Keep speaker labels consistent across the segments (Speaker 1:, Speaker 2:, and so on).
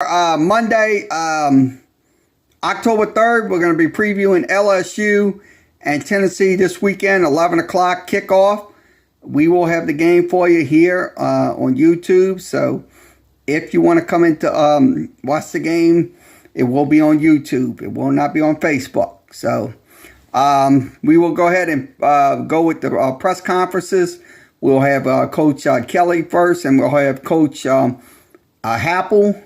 Speaker 1: Monday, October 3rd. We're going to be previewing LSU and Tennessee this weekend, 11 o'clock kickoff. We will have the game for you here on YouTube. So if you want to come in to watch the game, it will be on YouTube. It will not be on Facebook. So we will go ahead and go with the press conferences. We'll have Coach Kelly first, and we'll have Coach Happel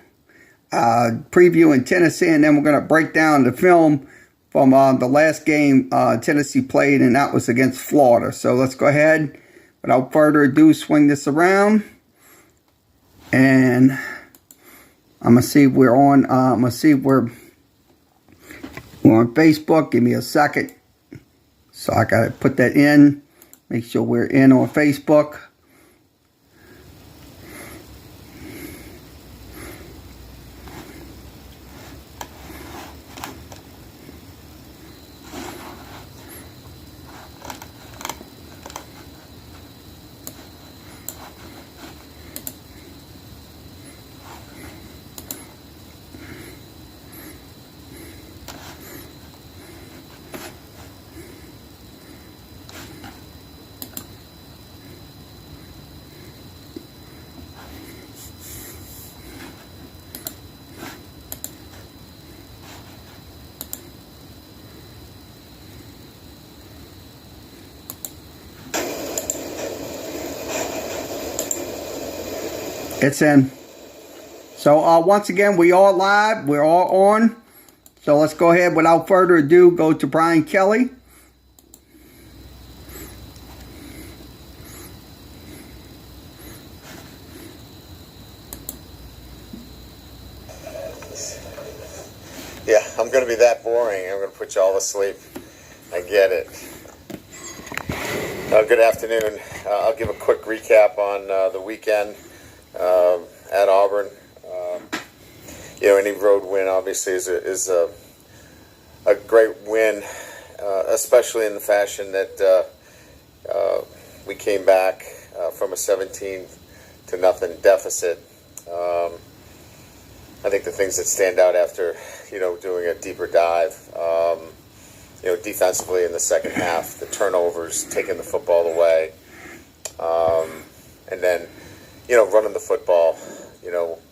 Speaker 1: previewing Tennessee, and then we're going to break down the film from the last game Tennessee played, and that was against Florida. So let's go ahead, without further ado, swing this around, and I'm gonna see if we're on. I'm gonna see if we're on Facebook. Give me a second. So I gotta put that in. Make sure we're in on Facebook. It's in. So once again, we are live. We're all on. So let's go ahead, without further ado, go to Brian Kelly.
Speaker 2: Yeah, I'm going to be that boring. I'm going to put you all to sleep. I get it. Good afternoon. I'll give a quick recap on the weekend at Auburn. Any road win obviously is a great win, especially in the fashion that we came back from a 17-0 deficit. I think the things that stand out after doing a deeper dive, defensively in the second half, the turnovers, taking the football away, and then running the football.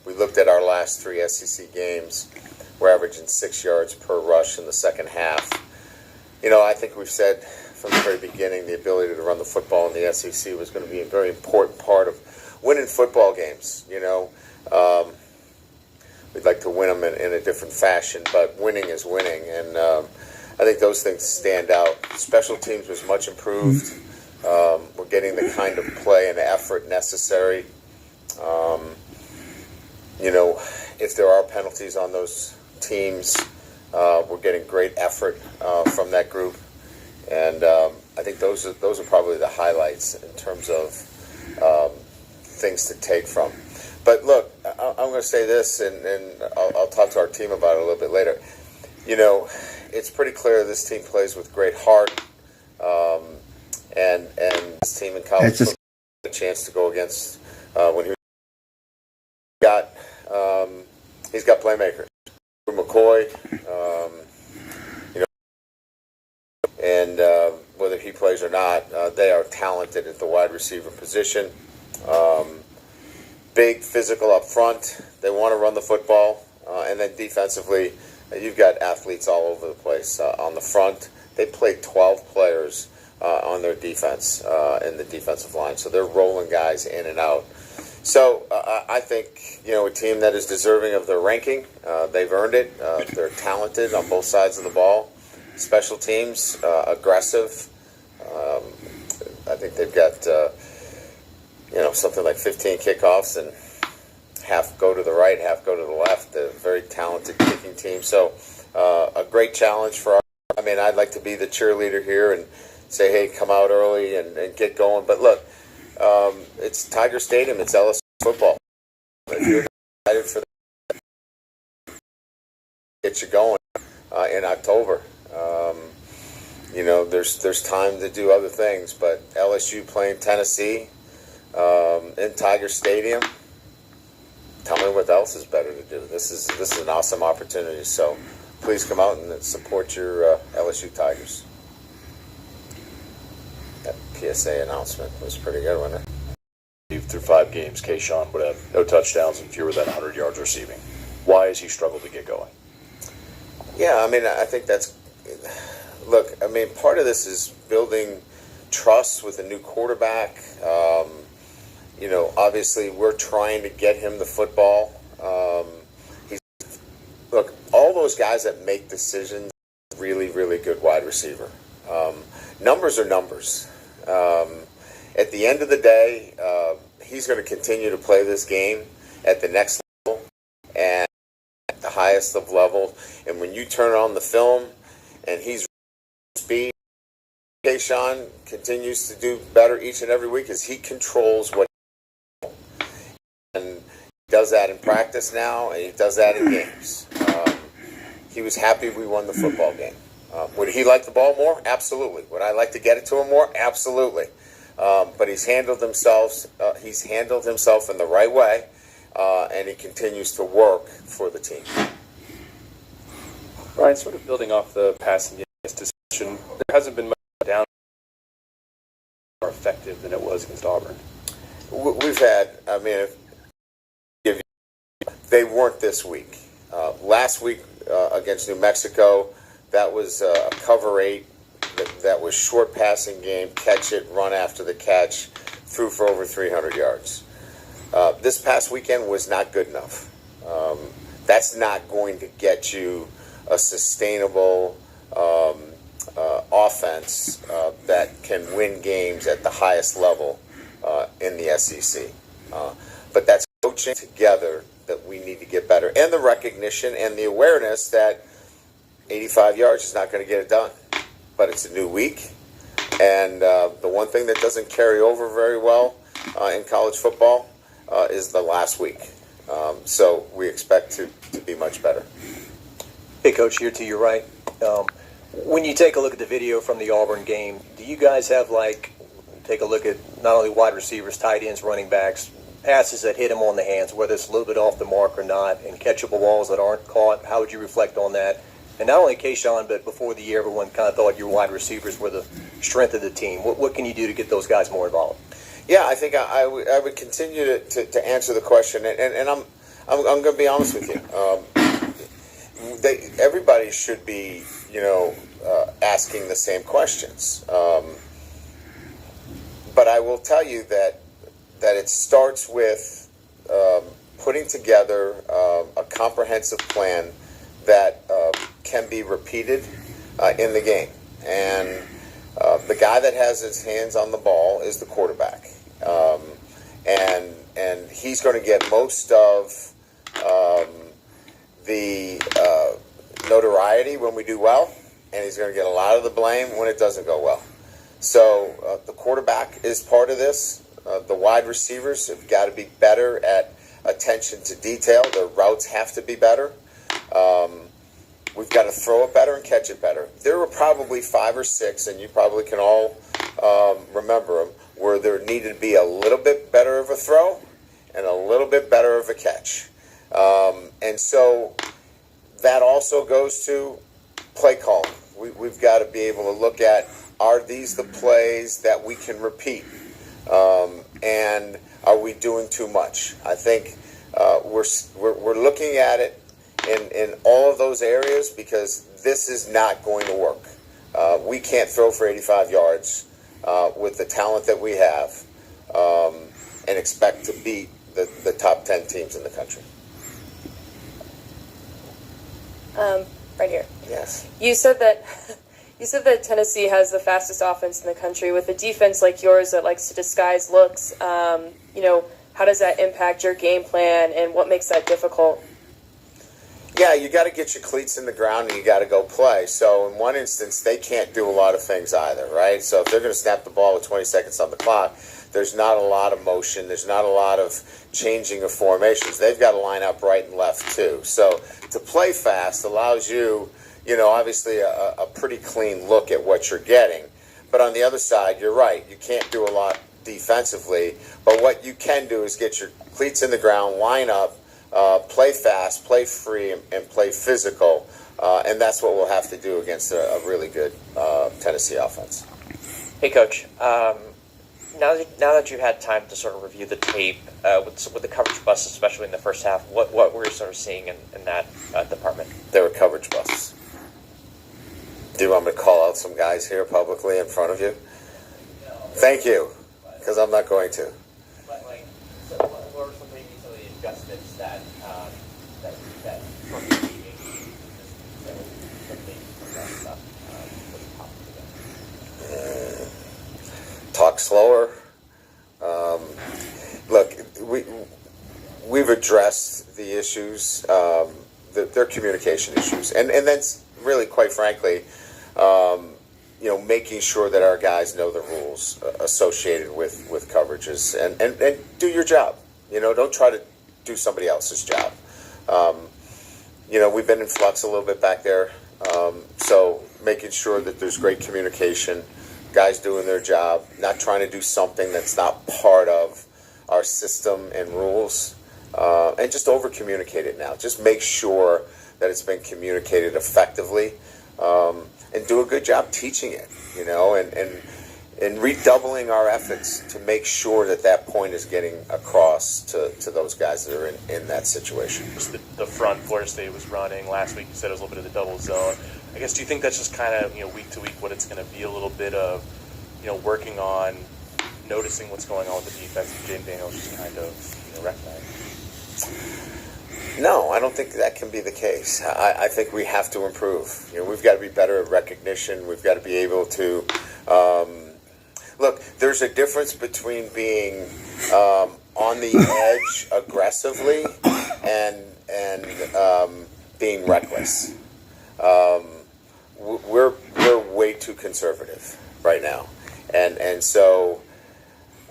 Speaker 2: We looked at our last 3 SEC games. We're averaging 6 yards per rush in the second half. I think we've said from the very beginning the ability to run the football in the SEC was going to be a very important part of winning football games. We'd like to win them in a different fashion, but winning is winning. And I think those things stand out. Special teams was much improved. We're getting the kind of play and effort necessary. If there are penalties on those teams, we're getting great effort from that group, and I think those are probably the highlights in terms of things to take from. But look, I'm going to say this, and I'll talk to our team about it a little bit later. It's pretty clear this team plays with great heart, and this team in college football had a chance to go against when he got. He's got playmakers. McCoy, and whether he plays or not, they are talented at the wide receiver position. Big physical up front. They want to run the football, and then defensively, you've got athletes all over the place. On the front, they played 12 players on their defense in the defensive line, so they're rolling guys in and out. So I think, a team that is deserving of their ranking, they've earned it. They're talented on both sides of the ball. Special teams, aggressive. I think they've got, something like 15 kickoffs, and half go to the right, half go to the left. A very talented kicking team. So a great challenge for our. I'd like to be the cheerleader here and say, hey, come out early and get going. But look, it's Tiger Stadium. It's LSU football. If you're excited for that, get you going in October. There's time to do other things, but LSU playing Tennessee in Tiger Stadium, tell me what else is better to do. This is an awesome opportunity. So please come out and support your LSU Tigers. That PSA announcement was pretty good, wasn't it?
Speaker 3: Through 5 games, Kayshawn would have no touchdowns and fewer than 100 yards receiving. Why has he struggled to get going?
Speaker 2: Yeah, I mean, I think that's... Look, I mean, part of this is building trust with a new quarterback. Obviously, we're trying to get him the football. Look, all those guys that make decisions, really, really good wide receiver. Numbers are numbers. At the end of the day, he's going to continue to play this game at the next level and at the highest of level. And when you turn on the film and he's speed, Kayshawn continues to do better each and every week as he controls what and he does that in practice now, and he does that in games. He was happy we won the football game. Would he like the ball more? Absolutely. Would I like to get it to him more? Absolutely. But he's handled himself. He's handled himself in the right way, and he continues to work for the team.
Speaker 4: Brian, sort of building off the passing game discussion, there hasn't been much down more effective than it was against Auburn.
Speaker 2: We've had. I mean, they weren't this week. Last week against New Mexico, that was a cover 8. That was short passing game, catch it, run after the catch, threw for over 300 yards. This past weekend was not good enough. That's not going to get you a sustainable offense that can win games at the highest level in the SEC. But that's coaching together that we need to get better, and the recognition and the awareness that 85 yards is not going to get it done. But it's a new week, and the one thing that doesn't carry over very well in college football is the last week. So we expect to be much better.
Speaker 5: Hey, Coach, here to your right. When you take a look at the video from the Auburn game, do you guys have, take a look at not only wide receivers, tight ends, running backs, passes that hit him on the hands, whether it's a little bit off the mark or not, and catchable balls that aren't caught? How would you reflect on that? And not only Kayshawn, but before the year, everyone kind of thought your wide receivers were the strength of the team. What can you do to get those guys more involved?
Speaker 2: Yeah, I think I would continue to answer the question, and I'm going to be honest with you. Everybody should be, asking the same questions. But I will tell you that it starts with putting together a comprehensive plan that can be repeated in the game. And the guy that has his hands on the ball is the quarterback. And he's going to get most of the notoriety when we do well, and he's going to get a lot of the blame when it doesn't go well. So the quarterback is part of this. The wide receivers have got to be better at attention to detail. Their routes have to be better. We've got to throw it better and catch it better. There were probably 5 or 6, and you probably can all remember them, where there needed to be a little bit better of a throw and a little bit better of a catch. And so that also goes to play calling. We've got to be able to look at, are these the plays that we can repeat? And are we doing too much? I think we're looking at it in all of those areas, because this is not going to work. We can't throw for 85 yards with the talent that we have and expect to beat the top 10 teams in the country.
Speaker 6: Right here.
Speaker 2: Yes.
Speaker 6: You said that Tennessee has the fastest offense in the country. With a defense like yours that likes to disguise looks, how does that impact your game plan, and what makes that difficult?
Speaker 2: Yeah, you got to get your cleats in the ground and you got to go play. So in one instance, they can't do a lot of things either, right? So if they're going to snap the ball with 20 seconds on the clock, there's not a lot of motion. There's not a lot of changing of formations. They've got to line up right and left too. So to play fast allows you, obviously a pretty clean look at what you're getting. But on the other side, you're right. You can't do a lot defensively. But what you can do is get your cleats in the ground, line up, play fast, play free, and play physical. And that's what we'll have to do against a really good Tennessee offense.
Speaker 7: Hey, Coach. Now that you've had time to sort of review the tape with the coverage busts, especially in the first half, what were you sort of seeing in that department?
Speaker 2: There were coverage busts. Do you want me to call out some guys here publicly in front of you? Thank you, because I'm not going to.
Speaker 7: But what were some of the adjustments that from the meeting
Speaker 2: Talk slower. Look, we've addressed the issues, their communication issues, and that's really, quite frankly, making sure that our guys know the rules associated with coverages and do your job. Don't try to do somebody else's job. We've been in flux a little bit back there, so making sure that there's great communication, guys doing their job, not trying to do something that's not part of our system and rules, and just over communicate it now. Just make sure that it's been communicated effectively, and do a good job teaching it, and redoubling our efforts to make sure that point is getting across to those guys that are in that situation.
Speaker 4: Just the front Florida State was running last week. You said it was a little bit of the double zone. I guess, do you think that's just kind of week to week what it's going to be, a little bit of working on noticing what's going on with the defense, and James Daniels just kind of recognize?
Speaker 2: No, I don't think that can be the case. I think we have to improve. We've got to be better at recognition. We've got to be able to look. There's a difference between being on the edge aggressively and being reckless. We're way too conservative right now, and so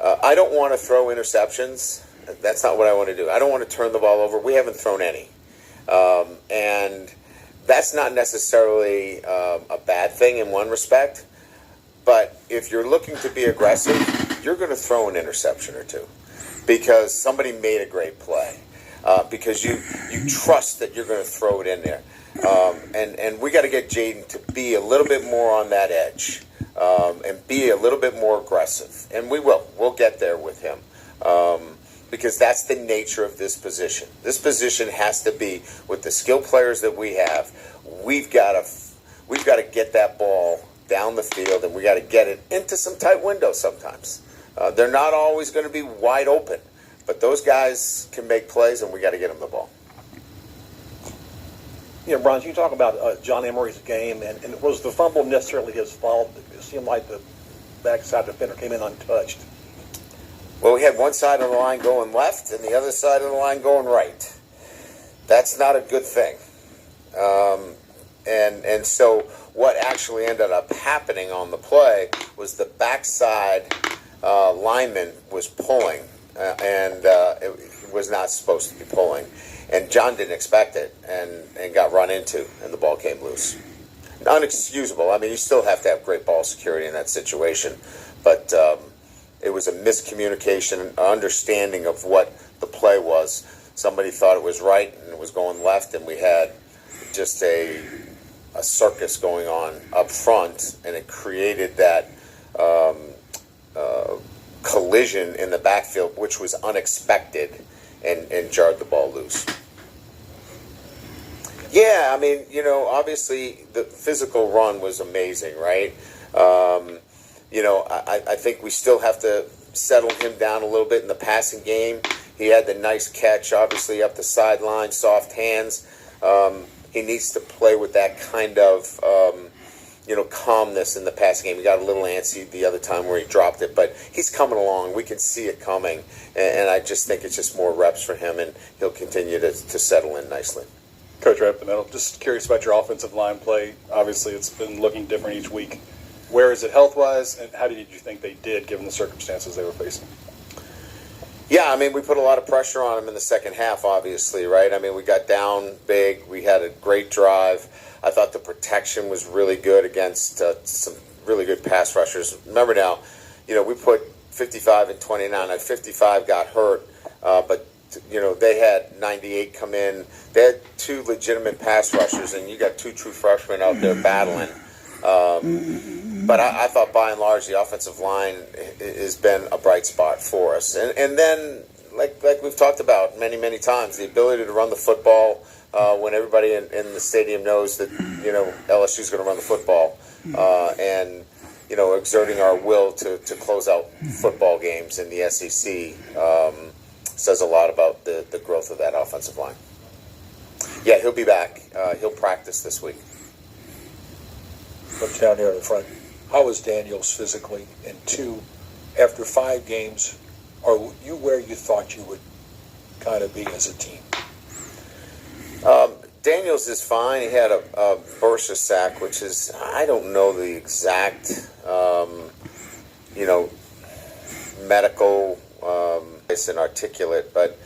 Speaker 2: I don't want to throw interceptions. That's not what I want to do. I don't want to turn the ball over. We haven't thrown any, and that's not necessarily a bad thing in one respect. But if you're looking to be aggressive, you're going to throw an interception or two because somebody made a great play, because you trust that you're going to throw it in there. And we got to get Jaden to be a little bit more on that edge, and be a little bit more aggressive. And we will. We'll get there with him, because that's the nature of this position. This position has to be, with the skill players that we have, we've got to get that ball down the field, and we got to get it into some tight windows sometimes. They're not always going to be wide open, but those guys can make plays, and we got to get them the ball.
Speaker 8: Brian, you talk about John Emery's game, and was the fumble necessarily his fault? It seemed like the backside defender came in untouched.
Speaker 2: Well, we had one side of the line going left and the other side of the line going right. That's not a good thing. And so what actually ended up happening on the play was the backside lineman was pulling, and it was not supposed to be pulling. And John didn't expect it and got run into, and the ball came loose. Unexcusable. I mean, you still have to have great ball security in that situation, but it was a miscommunication, an understanding of what the play was. Somebody thought it was right and it was going left, and we had just a circus going on up front, and it created that collision in the backfield, which was unexpected, and jarred the ball loose. Yeah, I mean, obviously the physical run was amazing, right? I think we still have to settle him down a little bit in the passing game. He had the nice catch, obviously, up the sideline, soft hands. He needs to play with that kind of, calmness in the passing game. He got a little antsy the other time where he dropped it, but he's coming along. We can see it coming, and I just think it's just more reps for him, and he'll continue to settle in nicely.
Speaker 3: Coach, right up the middle, just curious about your offensive line play. Obviously, it's been looking different each week. Where is it health-wise, and how did you think they did given the circumstances they were facing?
Speaker 2: Yeah, I mean, we put a lot of pressure on them in the second half, obviously, right? I mean, we got down big. We had a great drive. I thought the protection was really good against some really good pass rushers. Remember now, we put 55 and 29. 55 got hurt, but they had 98 come in. They had two legitimate pass rushers, and you got two true freshmen out there battling. But I thought, by and large, the offensive line has been a bright spot for us. And then, like we've talked about many, many times, the ability to run the football when everybody in the stadium knows that, LSU is going to run the football. And exerting our will to close out football games in the SEC says a lot about the growth of that offensive line. Yeah, he'll be back. He'll practice this week.
Speaker 9: Look down here in the front. How is Daniels physically? And two, after 5 games, are you where you thought you would kind of be as a team?
Speaker 2: Daniels is fine. He had a burst sack, which is, I don't know the exact, medical, it's inarticulate, but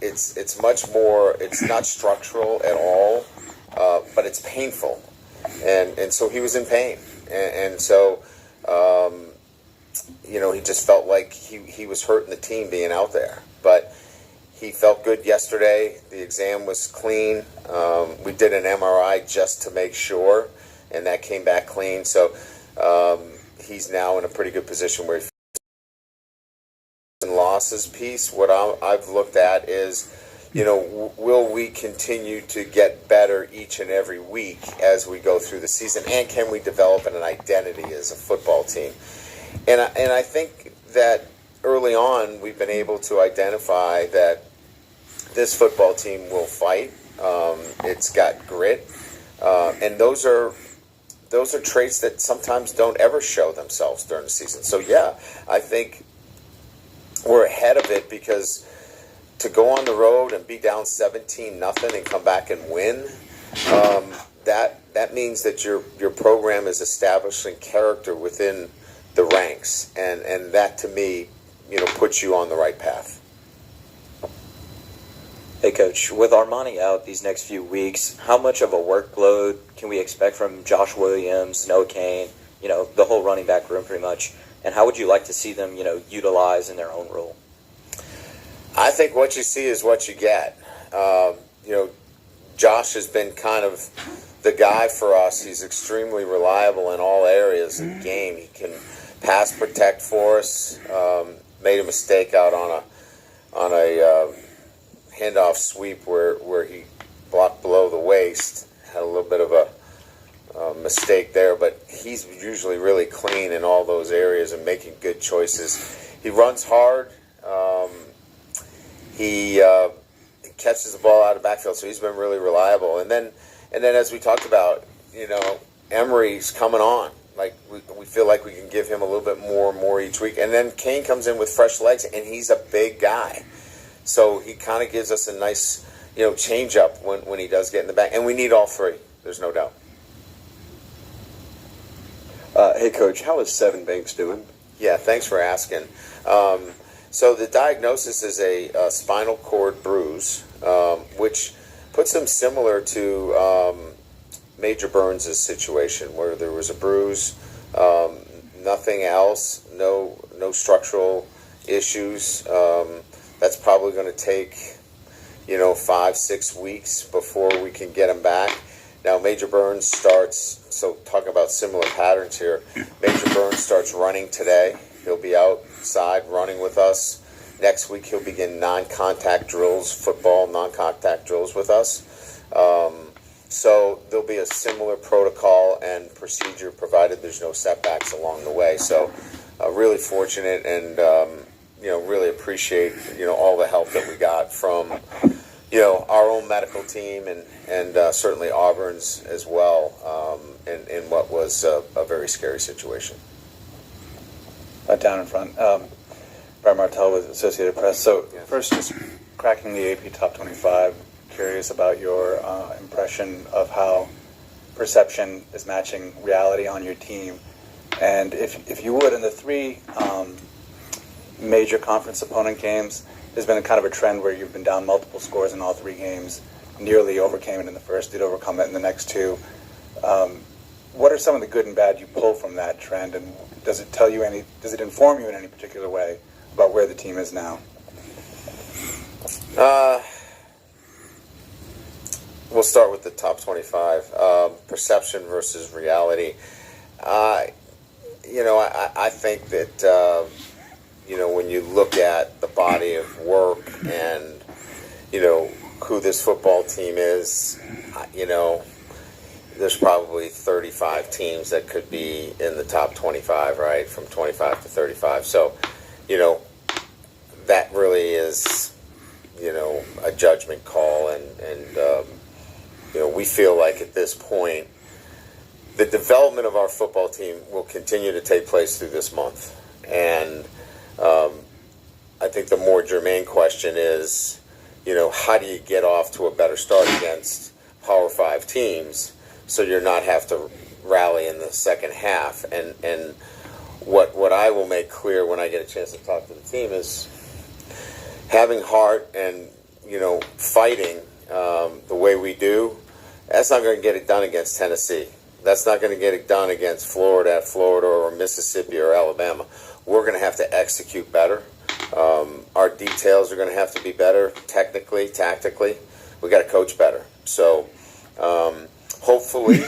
Speaker 2: it's much more, it's not structural at all, but it's painful. And so he was in pain. And so, he just felt like he was hurting the team being out there. But he felt good yesterday. The exam was clean. We did an MRI just to make sure, and that came back clean. So he's now in a pretty good position where he losses piece. What I've looked at is, will we continue to get better each and every week as we go through the season, and can we develop an identity as a football team? And I think that early on we've been able to identify that this football team will fight. It's got grit, and those are traits that sometimes don't ever show themselves during the season. So yeah, I think we're ahead of it, because to go on the road and be down 17-0 and come back and win, that means that your program is establishing character within the ranks, and that to me, puts you on the right path.
Speaker 10: Hey, Coach, with Armani out these next few weeks, how much of a workload can we expect from Josh Williams, Noah Kane, the whole running back room pretty much? And how would you like to see them, utilize in their own role?
Speaker 2: I think what you see is what you get. Josh has been kind of the guy for us. He's extremely reliable in all areas of the game. He can pass protect for us. Made a mistake out on a handoff sweep where he blocked below the waist. Had a little bit of a mistake there, but he's usually really clean in all those areas and making good choices. He runs hard. He catches the ball out of the backfield, so he's been really reliable. And then as we talked about, Emery's coming on. Like we feel like we can give him a little bit more each week. And then Kane comes in with fresh legs, and he's a big guy. So he kind of gives us a nice, change up when he does get in the back. And we need all three. There's no doubt.
Speaker 11: Hey, Coach, how is Seven Banks doing?
Speaker 2: Yeah, thanks for asking. So the diagnosis is a spinal cord bruise, which puts him similar to Major Burns' situation, where there was a bruise, nothing else, no structural issues. That's probably going to take, 5-6 weeks before we can get him back. Now, Major Burns starts, so talking about similar patterns here, Major Burns starts running today. He'll be outside running with us. Next week, he'll begin non-contact drills, football non-contact drills with us. So there'll be a similar protocol and procedure, provided there's no setbacks along the way. So really fortunate, and really appreciate all the help that we got from our own medical team and certainly Auburn's as well in what was a very scary situation.
Speaker 12: Down in front, Brian Martell with Associated Press. So
Speaker 2: Yeah.
Speaker 12: first, just cracking the AP Top 25. Curious about your impression of how perception is matching reality on your team, and if you would, in the 3 major conference opponent games, there's been a kind of a trend where you've been down multiple scores in all 3 games, nearly overcame it in the first, did overcome it in the next 2. What are some of the good and bad you pull from that trend, and does it inform you in any particular way about where the team is now?
Speaker 2: We'll start with the top 25. Perception versus reality. I think that, when you look at the body of work and, who this football team is, there's probably 35 teams that could be in the top 25, right? From 25 to 35. So, that really is, a judgment call. And we feel like at this point, the development of our football team will continue to take place through this month. And I think the more germane question is, how do you get off to a better start against Power 5 teams so you're not have to rally in the second half? And what I will make clear when I get a chance to talk to the team is having heart and, fighting the way we do. That's not going to get it done against Tennessee. That's not going to get it done against Florida or Mississippi or Alabama. We're going to have to execute better. Our details are going to have to be better technically, tactically. We got to coach better. So hopefully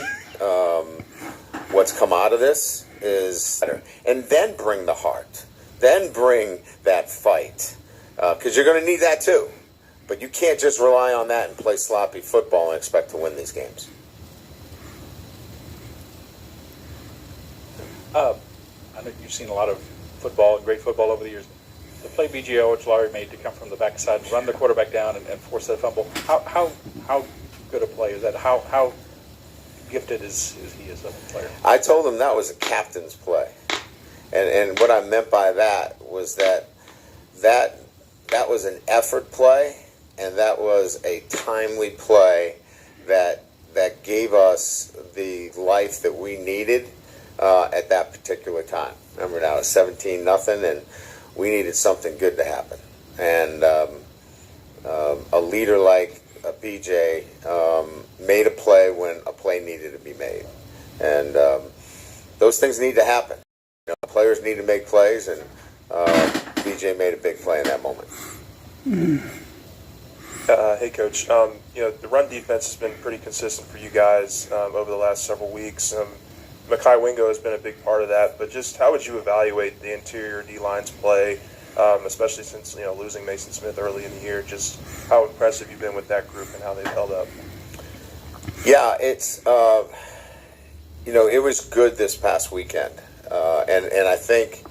Speaker 2: what's come out of this is better. And then bring the heart. Then bring that fight. Because you're going to need that too. But you can't just rely on that and play sloppy football and expect to win these games.
Speaker 3: I know you've seen a lot of football, great football over the years. The play B.J. Ojulari made to come from the backside and run the quarterback down and force that fumble. How good a play is that? How gifted is he as a player?
Speaker 2: I told him that was a captain's play. And what I meant by that was that was an effort play, and that was a timely play that gave us the life that we needed at that particular time. Remember now, it's 17-0, and we needed something good to happen. And a leader like BJ made a play when a play needed to be made. And those things need to happen. Players need to make plays, and BJ made a big play in that moment.
Speaker 4: Hey, Coach. The run defense has been pretty consistent for you guys over the last several weeks. Mekhi Wingo has been a big part of that, but just how would you evaluate the interior D-line's play, especially since losing Mason Smith early in the year? Just how impressive you've been with that group and how they've held up.
Speaker 2: Yeah, it's it was good this past weekend, and I think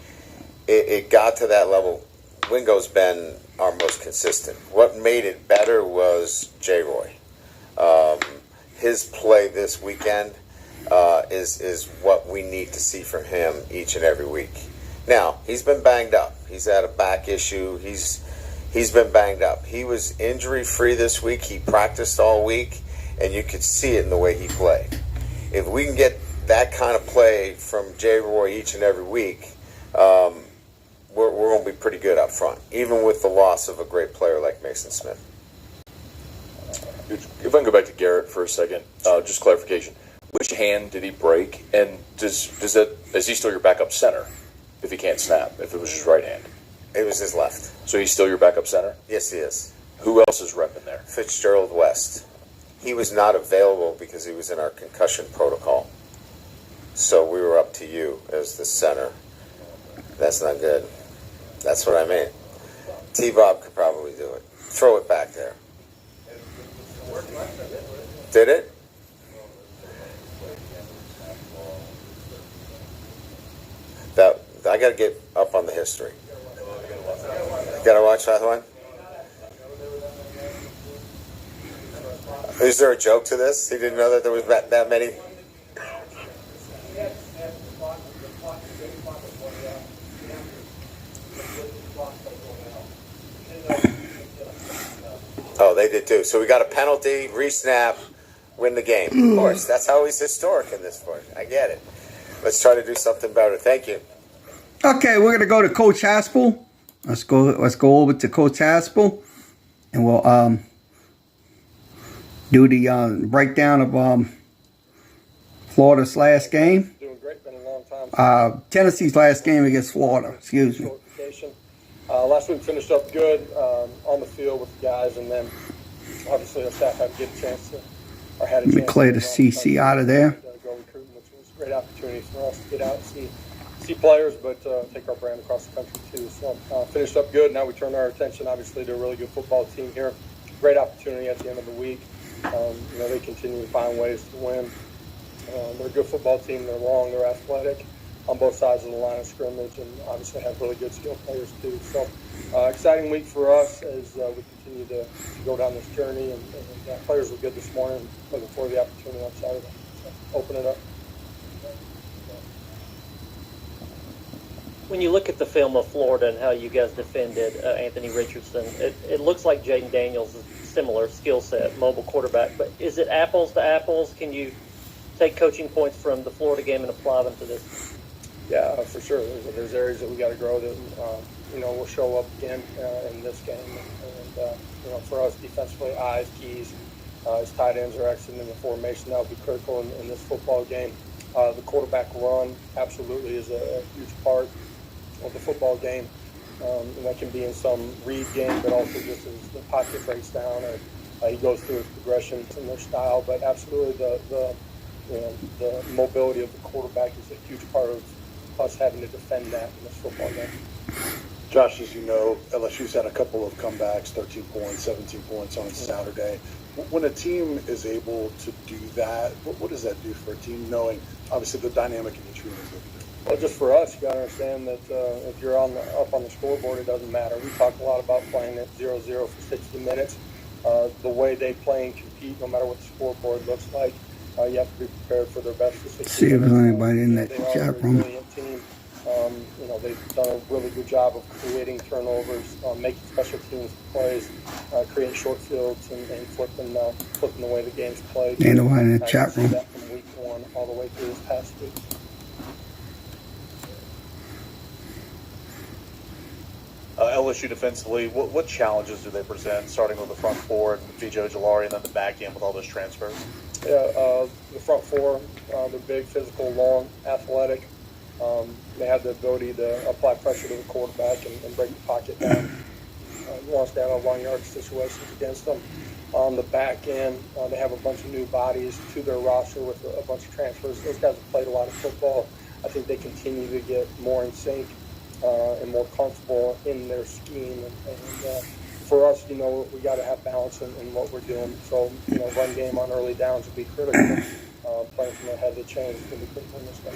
Speaker 2: it got to that level. Wingo's been our most consistent. What made it better was J-Roy. His play this weekend is what we need to see from him each and every week. Now, he's been banged up. He's had a back issue. He's been banged up. He was injury-free this week. He practiced all week, and you could see it in the way he played. If we can get that kind of play from J-Roy each and every week, we're going to be pretty good up front, even with the loss of a great player like Mason Smith.
Speaker 11: If I can go back to Garrett for a second, just clarification. Which hand did he break, and is he still your backup center if he can't snap, if it was his right hand?
Speaker 2: It was his left.
Speaker 11: So he's still your backup center?
Speaker 2: Yes, he is.
Speaker 11: Who else is repping there?
Speaker 2: Fitzgerald West. He was not available because he was in our concussion protocol. So we were up to you as the center. That's not good. That's what I mean. T-Bob could probably do it. Throw it back there. Did it? I got to get up on the history. Got to watch that one? Is there a joke to this? He didn't know that there was that many? Oh, they did too. So we got a penalty, re-snap, win the game. Of course, that's how he's historic in this sport. I get it. Let's try to do something better. Thank you.
Speaker 1: Okay, we're gonna go to Coach Haspel. Let's go over to Coach Haspel, and we'll do the breakdown of Florida's last game.
Speaker 8: Doing great. Been a long time.
Speaker 1: Tennessee's last game against Florida. Excuse me.
Speaker 8: Last week finished up good on the field with the guys, and then obviously our staff had a chance to
Speaker 1: Let me clear the CC out of there.
Speaker 8: Go recruiting, which was a great opportunity for us to get out and see players, but take our brand across the country too. So finished up good. Now we turn our attention, obviously, to a really good football team here. Great opportunity at the end of the week. They continue to find ways to win. They're a good football team. They're long. They're athletic on both sides of the line of scrimmage, and obviously have really good skill players too. So exciting week for us as we continue to go down this journey. And players were good this morning. Looking forward to the opportunity on Saturday. So open it up.
Speaker 13: When you look at the film of Florida and how you guys defended Anthony Richardson, it looks like Jaden Daniels is similar skill set, mobile quarterback. But is it apples to apples? Can you take coaching points from the Florida game and apply them to this?
Speaker 8: Yeah, for sure. There's areas that we got to grow that will show up again in this game. And for us defensively, eyes, keys, as tight ends are exiting in the formation, that will be critical in this football game. The quarterback run absolutely is a huge part of the football game. And that can be in some read game, but also just as the pocket breaks down or he goes through his progression in their style. But absolutely the mobility of the quarterback is a huge part of us having to defend that in this football game.
Speaker 14: Josh, as you know, LSU's had a couple of comebacks, 13 points, 17 points on Saturday. When a team is able to do that, what does that do for a team, knowing obviously the dynamic in each room is looking different?
Speaker 8: Well, just for us, you got to understand that if you're up on the scoreboard, it doesn't matter. We talk a lot about playing at 0-0 for 60 minutes. The way they play and compete, no matter what the scoreboard looks like, you have to be prepared for their best for 60 minutes.
Speaker 1: See if there's anybody in that chat room.
Speaker 8: Team. They've done a really good job of creating turnovers, making special teams plays, creating short fields, and flipping the way the game's played.
Speaker 1: Ain't nobody in the chat room.
Speaker 8: That from week 1 all the way through this past week.
Speaker 3: LSU defensively, what challenges do they present, starting with the front four and B.J. Ojolari, and then the back end with all those transfers?
Speaker 8: Yeah, the front four, they're big, physical, long, athletic. They have the ability to apply pressure to the quarterback and break the pocket down. You want to stay out of long yard situations against them. On the back end, they have a bunch of new bodies to their roster with a bunch of transfers. Those guys have played a lot of football. I think they continue to get more in sync and more comfortable in their scheme. And for us, we got to have balance in what we're doing. So, run game on early downs will be critical. Playing from the head of the chain is going to be critical in this game.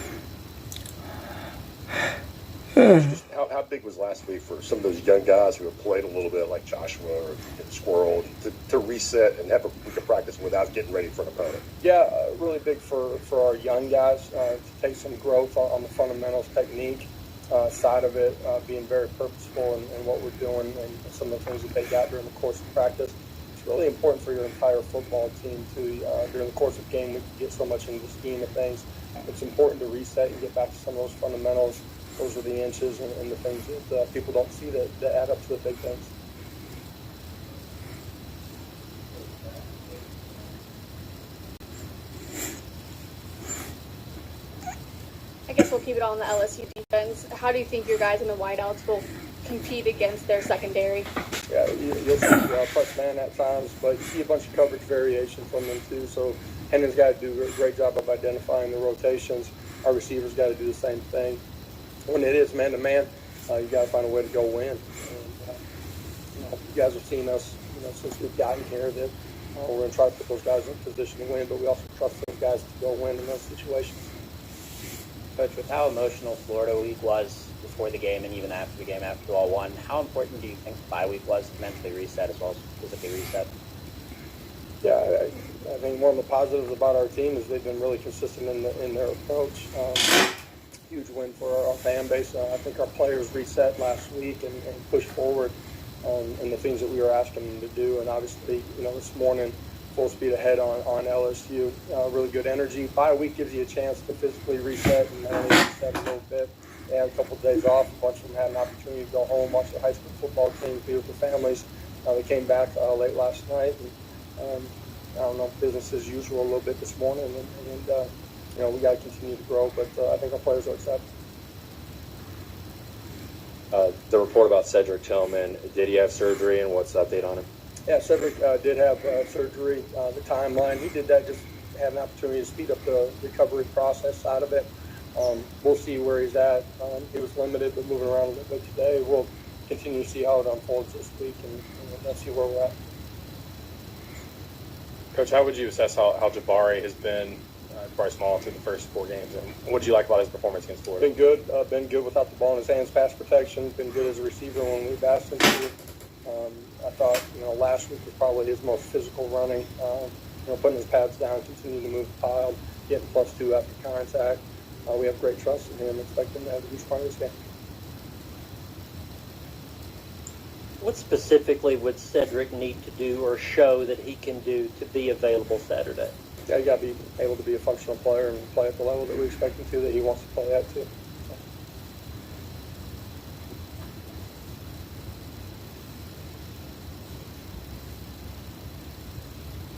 Speaker 14: Just how big was last week for some of those young guys who have played a little bit like Joshua or Squirrel to reset and have a week of practice without getting ready for an opponent?
Speaker 8: Yeah, really big for our young guys to take some growth on the fundamentals, technique side of it, being very purposeful in what we're doing and some of the things that they got during the course of practice. It's really important for your entire football team to, during the course of the game, we can get so much into the scheme of things. It's important to reset and get back to some of those fundamentals. Those are the inches and the things that people don't see that add up to the big things.
Speaker 15: I guess we'll keep it all on the LSU defense. How do you think your guys in the wideouts will compete against their secondary?
Speaker 8: Yeah, you'll see plus man at times, but you see a bunch of coverage variation from them too. So Hendon's got to do a great job of identifying the rotations. Our receivers got to do the same thing. When it is man-to-man, you got to find a way to go win. And, you guys have seen us, since we've gotten here, that we're going to try to put those guys in position to win, but we also trust those guys to go win in those situations.
Speaker 16: Coach, with how emotional Florida week was before the game and even after the game, after you all won, how important do you think the bye week was to mentally reset as well as physically reset?
Speaker 8: Yeah, I think one of the positives about our team is they've been really consistent in their approach. Huge win for our fan base. I think our players reset last week and pushed forward in the things that we were asking them to do. And obviously, this morning, full speed ahead on LSU. Really good energy. Bye week gives you a chance to physically reset and mentally reset a little bit. They had a couple of days off. A bunch of them had an opportunity to go home, watch their high school football team, be with their families. They came back late last night. And, I don't know, business as usual a little bit this morning. And we got to continue to grow. But I think our players are excited.
Speaker 17: the report about Cedric Tillman, did he have surgery, and what's the update on him?
Speaker 8: Yeah, Cedric did have surgery. The timeline, he did that just to have an opportunity to speed up the recovery process side of it. We'll see where he's at. He was limited, but moving around a little bit today. We'll continue to see how it unfolds this week and see where we're at.
Speaker 3: Coach, how would you assess how Jabari has been, Jabari Small, through the first 4 games? And what did you like about his performance against Florida?
Speaker 8: Been good without the ball in his hands, pass protection. Been good as a receiver when we've asked him to. I thought, last week was probably his most physical running. Putting his pads down, continuing to move the pile, getting +2 after contact. We have great trust in him. Expect him to have a huge part of this game.
Speaker 13: What specifically would Cedric need to do or show that he can do to be available Saturday?
Speaker 8: Yeah, you got to be able to be a functional player and play at the level that we expect him to, that he wants to play at too.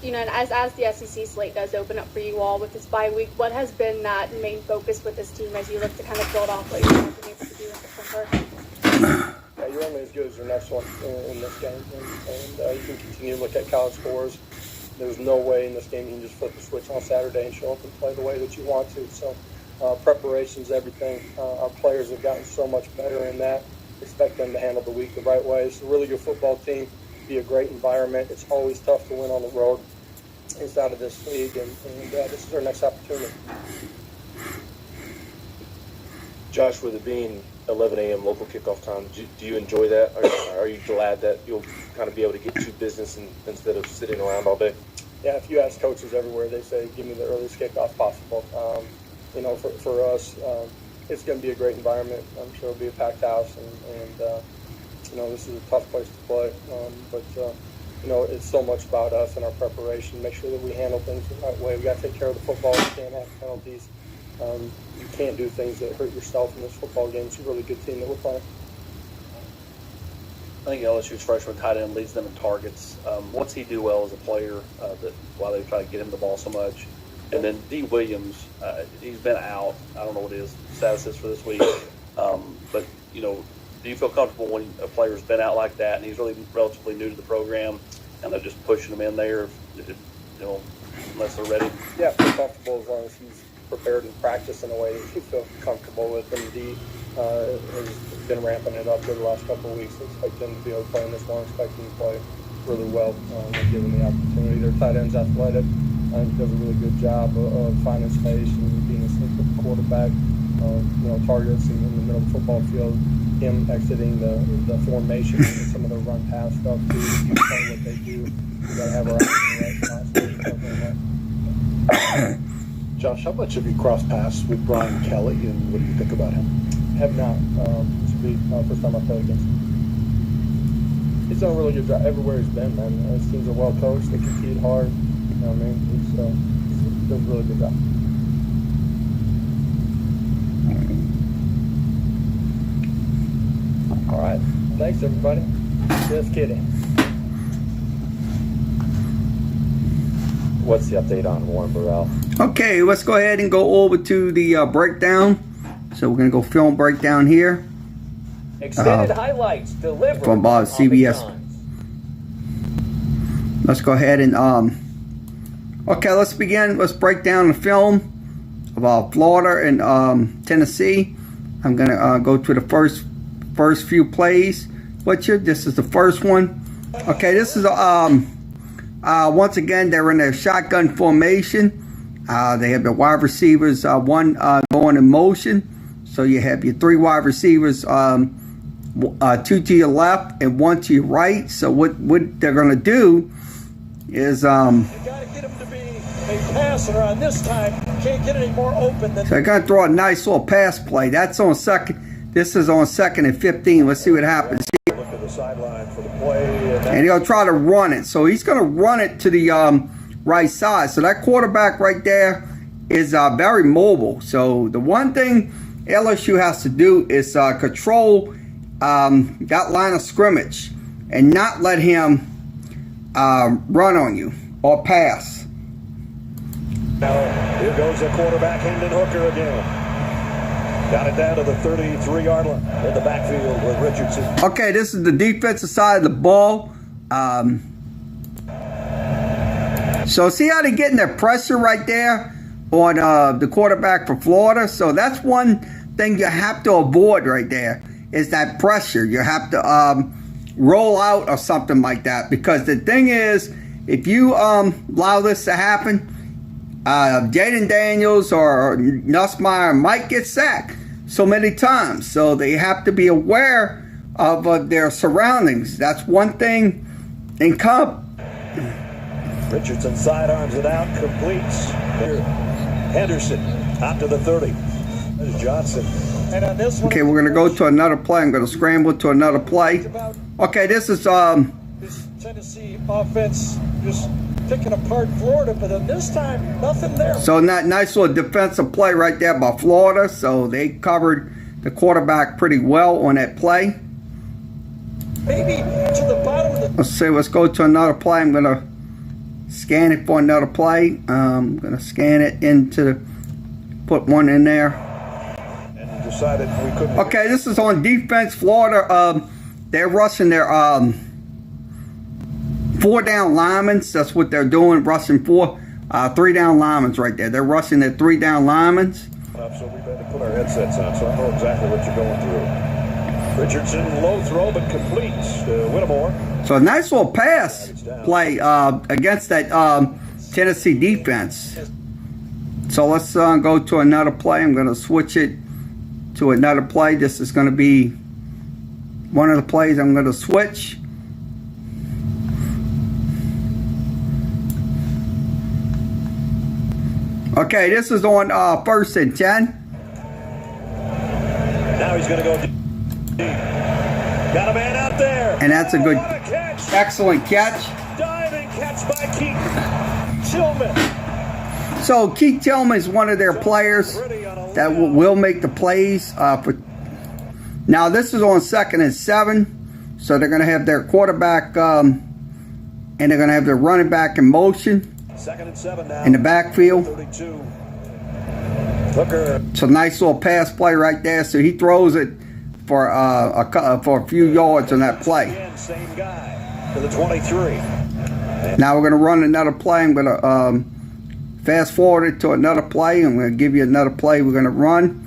Speaker 15: And as the SEC slate does open up for you all with this bye week, what has been that main focus with this team as you look to kind of build off what you've been able to do in September?
Speaker 8: Yeah, you're only as good as your next one in this game, and you can continue to look at college scores. There's no way in this game you can just flip the switch on Saturday and show up and play the way that you want to. So preparation's everything. Our players have gotten so much better in that. Expect them to handle the week the right way. It's a really good football team. Be a great environment. It's always tough to win on the road inside of this league, and this is our next opportunity.
Speaker 17: Josh, with it being 11 a.m. local kickoff time, do you enjoy that? Are you glad that you'll kind of be able to get to business instead of sitting around all day?
Speaker 8: Yeah, if you ask coaches everywhere, they say, give me the earliest kickoff possible. For us, it's going to be a great environment. I'm sure it'll be a packed house, and this is a tough place to play. But it's so much about us and our preparation. Make sure that we handle things the right way. We got to take care of the football. We can't have penalties. You can't do things that hurt yourself in this football game. It's a really good team that we're playing.
Speaker 18: I think LSU's freshman tight end leads them in targets. What's he do well as a player that why they try to get him the ball so much? And then D. Williams, he's been out. I don't know what his status is for this week. But, do you feel comfortable when a player's been out like that and he's really relatively new to the program and they're just pushing him in there, unless they're ready?
Speaker 8: Yeah, I feel comfortable as long as he's prepared and practice in a way that you feel comfortable with. And D has been ramping it up for the last couple of weeks. I expect them to be able to play in this one. I expect them to play really well when given the opportunity. Their tight end's athletic. I think he does a really good job of finding space and being a sneaky quarterback. Targets in the middle of the football field. Him exiting the formation and some of the run pass stuff too. You play what they do. We got to have our eyes in the right spots.
Speaker 14: Josh, how much have you crossed paths with Brian Kelly, and what do you think about him?
Speaker 8: Have not. This will be my first time I played against him. He's done a really good job everywhere he's been, man. His teams are well coached. They compete hard. He's does a really good job. All right. Thanks, everybody. Just kidding.
Speaker 17: What's the update on Warren Burrell?
Speaker 1: Okay, let's go ahead and go over to the breakdown. So we're going to go film breakdown here.
Speaker 19: Extended highlights delivered
Speaker 1: from CBS. Let's go ahead and okay, let's begin. Let's break down the film of Florida and Tennessee. I'm going to go to the first few plays. This is the first one. Okay, this is once again they're in their shotgun formation. They have the wide receivers one going in motion. So you have your 3 wide receivers, 2 to your left and 1 to your right. So what they're going to do is
Speaker 19: passer on this time. Can't get any more open than.
Speaker 1: So they're going to throw a nice little pass play. That's on second. This is on 2nd and 15. Let's see what happens.
Speaker 19: Look at the sideline for the play.
Speaker 1: And he'll try to run it. So he's going to run it to the right side. So that quarterback right there is very mobile. So the one thing LSU has to do is control that line of scrimmage and not let him run on you or pass.
Speaker 19: Now, here goes the quarterback, Hendon Hooker again. Got it down to the 33-yard line in the backfield with Richardson.
Speaker 1: Okay, this is the defensive side of the ball. So see how they're getting their pressure right there on the quarterback for Florida? So that's one thing you have to avoid right there, is that pressure. You have to roll out or something like that. Because the thing is, if you allow this to happen, Jaden Daniels or Nussmeier might get sacked so many times. So they have to be aware of their surroundings. That's one thing in comp.
Speaker 19: Richardson sidearms it out, completes. Here, Henderson out to the 30. There's Johnson. And on this one,
Speaker 1: okay, we're going to go to another play. I'm going to scramble to another play. Okay, this is
Speaker 19: this Tennessee offense just picking apart Florida, but then this time nothing there.
Speaker 1: So nice little defensive play right there by Florida. So they covered the quarterback pretty well on that play.
Speaker 19: Maybe to the bottom of the.
Speaker 1: Let's see. Let's go to another play. I'm going to scan it for another play. I'm going to scan it into put one in there.
Speaker 19: And decided we couldn't.
Speaker 1: Okay, this is on defense. Florida, they're rushing their 4-down linemen. That's what they're doing, rushing 3-down linemen right there. They're rushing their 3-down linemen.
Speaker 19: So we better put our headsets on, so I know exactly what you're going through. Richardson, low throw, but completes to Whittemore.
Speaker 1: So a nice little pass play against that Tennessee defense. So let's go to another play. I'm going to switch it to another play. This is going to be one of the plays I'm going to switch. Okay, this is on 1st and 10.
Speaker 19: Now he's going to go deep. Got a man out there.
Speaker 1: And that's a good, excellent catch.
Speaker 19: Diving catch by Keith Tillman.
Speaker 1: So Keith Tillman is one of their players that will make the plays. Now this is on 2nd and 7. So they're going to have their quarterback and they're going to have their running back in motion.
Speaker 19: 2nd and 7 now.
Speaker 1: In the backfield.
Speaker 19: 32. Hooker.
Speaker 1: It's a nice little pass play right there. So he throws it for a few yards on that play.
Speaker 19: Again, same guy to the 23.
Speaker 1: Now we're going to run another play. I'm going to fast forward it to another play. I'm going to give you another play we're going to run.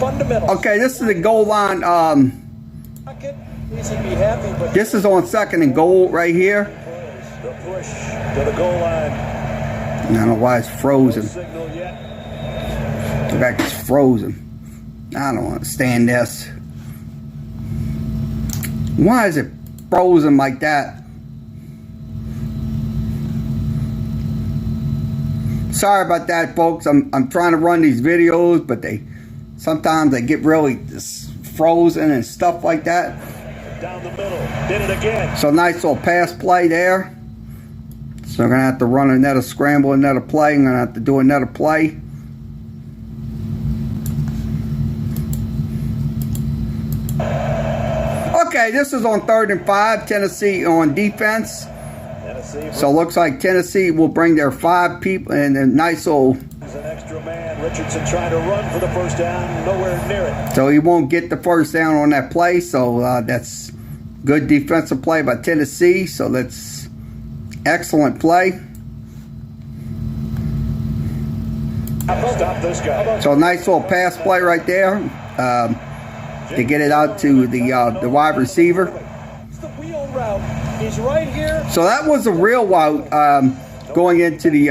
Speaker 19: Fundamentals.
Speaker 1: Okay, this is the goal line. This is on 2nd and goal right here.
Speaker 19: The push to the goal line.
Speaker 1: I don't know why it's frozen.
Speaker 19: No signal yet.
Speaker 1: The fact it's frozen. I don't understand this. Why is it frozen like that? Sorry about that, folks. I'm trying to run these videos, but sometimes they get really just frozen and stuff like that.
Speaker 19: Down the middle. Did it again.
Speaker 1: So nice little pass play there. So I'm going to have to run another scramble, another play. I'm going to have to do another play. Okay, this is on 3rd and 5. Tennessee on defense. So it looks like Tennessee will bring their 5 people and a nice little.
Speaker 19: There's an extra man. Richardson trying to run for the first down. Nowhere near it.
Speaker 1: So he won't get the first down on that play. So that's good defensive play by Tennessee. So that's excellent play.
Speaker 19: Stop this guy.
Speaker 1: So a nice little pass play right there to get it out to the wide receiver.
Speaker 19: It's the wheel route. He's right here.
Speaker 1: So that was the real route going into the.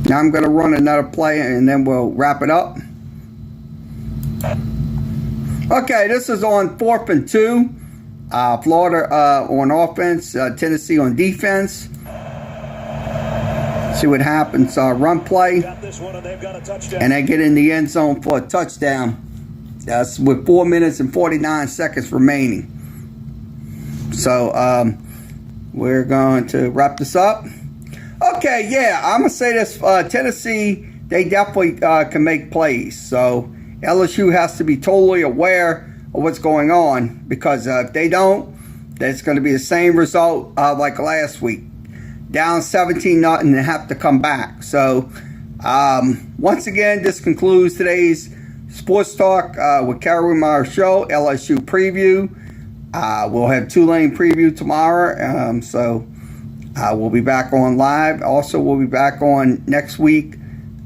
Speaker 1: Now I'm going to run another play and then we'll wrap it up. Okay, this is on 4th and 2. Florida on offense, Tennessee on defense. See what happens. Run play. And they get in the end zone for a touchdown. That's with 4 minutes and 49 seconds remaining. So we're going to wrap this up. Okay, yeah, I'm going to say this. Tennessee, they definitely can make plays. So LSU has to be totally aware of what's going on. Because if they don't, that's going to be the same result like last week. down 17-0 and have to come back. So once again, this concludes today's Sports Talk with Kerry Wehmeyer show, LSU preview. We'll have Tulane preview tomorrow. So we'll be back on live. Also, we'll be back on next week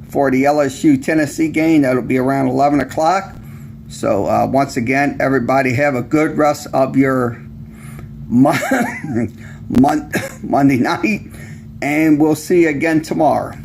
Speaker 1: for the LSU Tennessee game. That'll be around 11 o'clock. So once again, everybody have a good rest of your Monday night. And we'll see you again tomorrow.